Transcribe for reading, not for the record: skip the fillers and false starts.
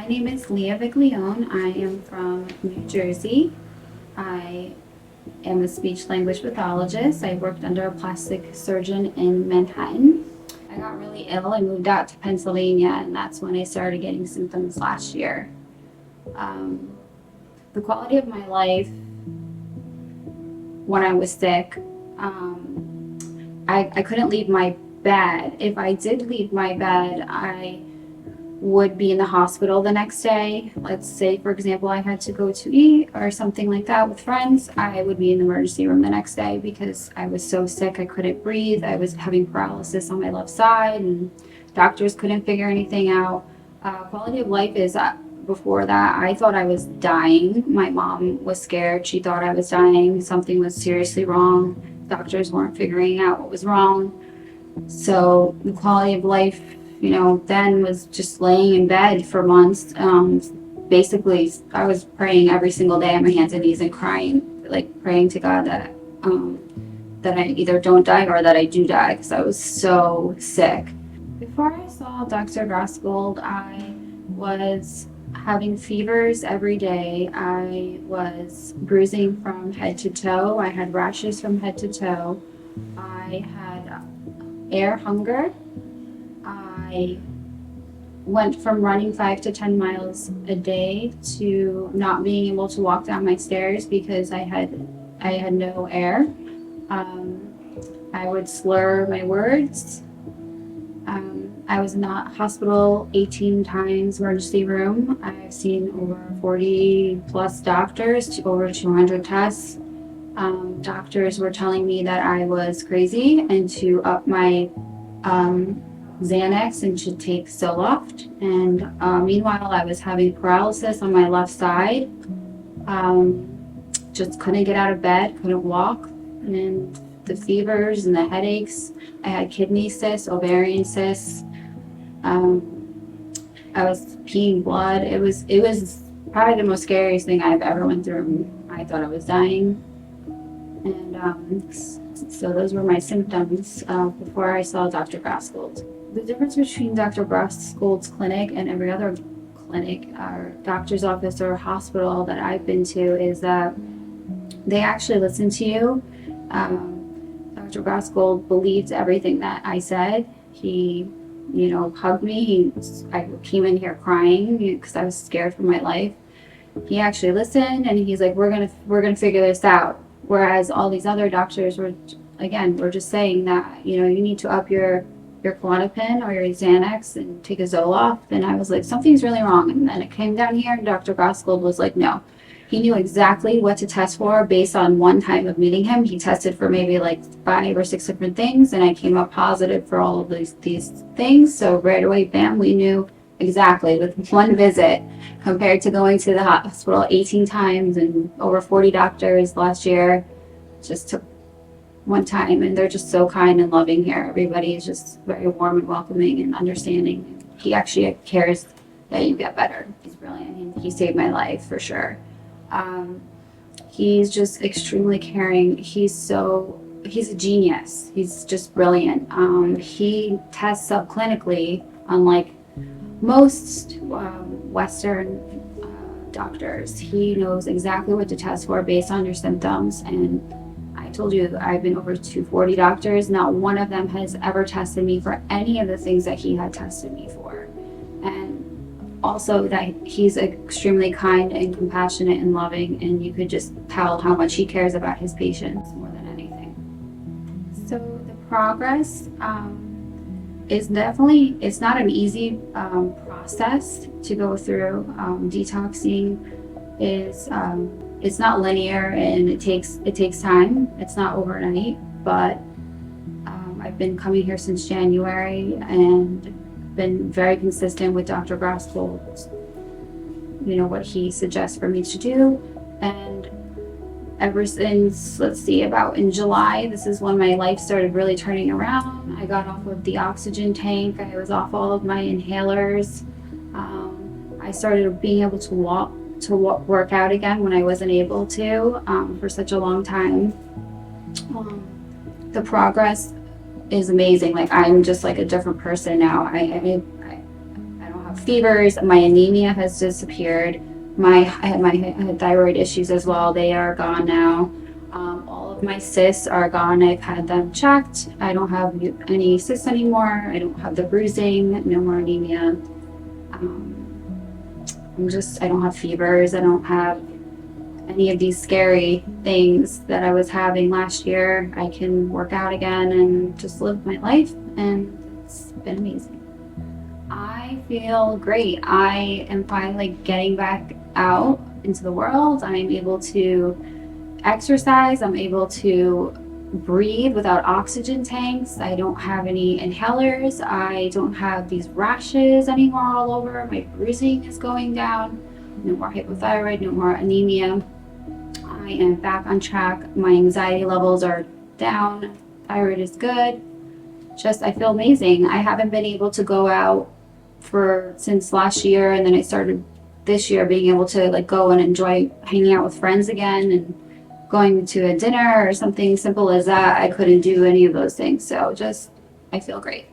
My name is Leah Viglione. I am from New Jersey. I am a speech language pathologist. I worked under a plastic surgeon in Manhattan. I got really ill. I moved out to Pennsylvania, and that's when I started getting symptoms last year. Um, the quality of my life when I was sick, I couldn't leave my bed. If I did leave my bed, I would be in the hospital the next day. Let's say, for example, I had to go to eat or something like that with friends. I would be in the emergency room the next day because I was so sick I couldn't breathe. I was having paralysis on my left side, and doctors couldn't figure anything out. Quality of life is before that, I thought I was dying. My mom was scared. She thought I was dying. Something was seriously wrong. Doctors weren't figuring out what was wrong. So the quality of life, then was just laying in bed for months. Basically, I was praying every single day on my hands and knees and crying, like praying to God that I either don't die or that I do die because I was so sick. Before I saw Dr. Grossgold, I was having fevers every day. I was bruising from head to toe. I had rashes from head to toe. I had air hunger. I went from running 5 to 10 miles a day to not being able to walk down my stairs because I had no air. I would slur my words. I was in the hospital 18 times, emergency room. I've seen over 40 plus doctors, over 200 tests. Doctors were telling me that I was crazy and to up my Xanax and should take Zoloft. And meanwhile, I was having paralysis on my left side. Just couldn't get out of bed, couldn't walk, and the fevers and the headaches. I had kidney cysts, ovarian cysts. I was peeing blood. It was probably the most scariest thing I've ever went through. I thought I was dying, and so those were my symptoms before I saw Dr. Grossgold. The difference between Dr. Grossgold's clinic and every other clinic or doctor's office or hospital that I've been to is that they actually listen to you. Dr. Grossgold believed everything that I said. He, hugged me. I came in here crying because I was scared for my life. He actually listened, and he's like, "We're gonna figure this out." Whereas all these other doctors were just saying that you need to up your Klonopin or your Xanax and take a Zoloft. And I was like, something's really wrong. And then it came down here, and Dr. Grossgold was like, no. He knew exactly what to test for based on one time of meeting him. He tested for maybe like 5 or 6 different things, and I came up positive for all of these things. So right away, bam, we knew exactly with one visit compared to going to the hospital 18 times and over 40 doctors last year. Just took one time, and they're just so kind and loving here. Everybody is just very warm and welcoming and understanding. He actually cares that you get better. He's brilliant. He saved my life for sure. He's just extremely caring. He's a genius. He's just brilliant. He tests subclinically, unlike most Western doctors. He knows exactly what to test for based on your symptoms. And I told you I've been over to 40 doctors. Not one of them has ever tested me for any of the things that he had tested me for. And also that he's extremely kind and compassionate and loving, and you could just tell how much he cares about his patients more than anything. So the progress is definitely, it's not an easy process to go through. Detoxing is it's not linear, and it takes time. It's not overnight, but I've been coming here since January and been very consistent with Dr. Grossgold, what he suggests for me to do. And ever since, let's see, about in July, this is when my life started really turning around. I got off of the oxygen tank. I was off all of my inhalers. I started being able to work out again when I wasn't able to for such a long time. The progress is amazing. Like, I'm just like a different person now. I don't have fevers. My anemia has disappeared. I had thyroid issues as well. They are gone now. All of my cysts are gone. I've had them checked. I don't have any cysts anymore. I don't have the bruising. No more anemia. I don't have fevers. I don't have any of these scary things that I was having last year. I can work out again and just live my life, and it's been amazing. I feel great. I am finally getting back out into the world. I'm able to exercise. I'm able to breathe without oxygen tanks. I don't have any inhalers. I don't have these rashes anymore all over. My bruising is going down. No more hypothyroid, no more anemia. I am back on track. My anxiety levels are down. Thyroid is good. I feel amazing. I haven't been able to go out since last year, and then I started this year being able to like go and enjoy hanging out with friends again and going to a dinner or something simple as that. I couldn't do any of those things. So I feel great.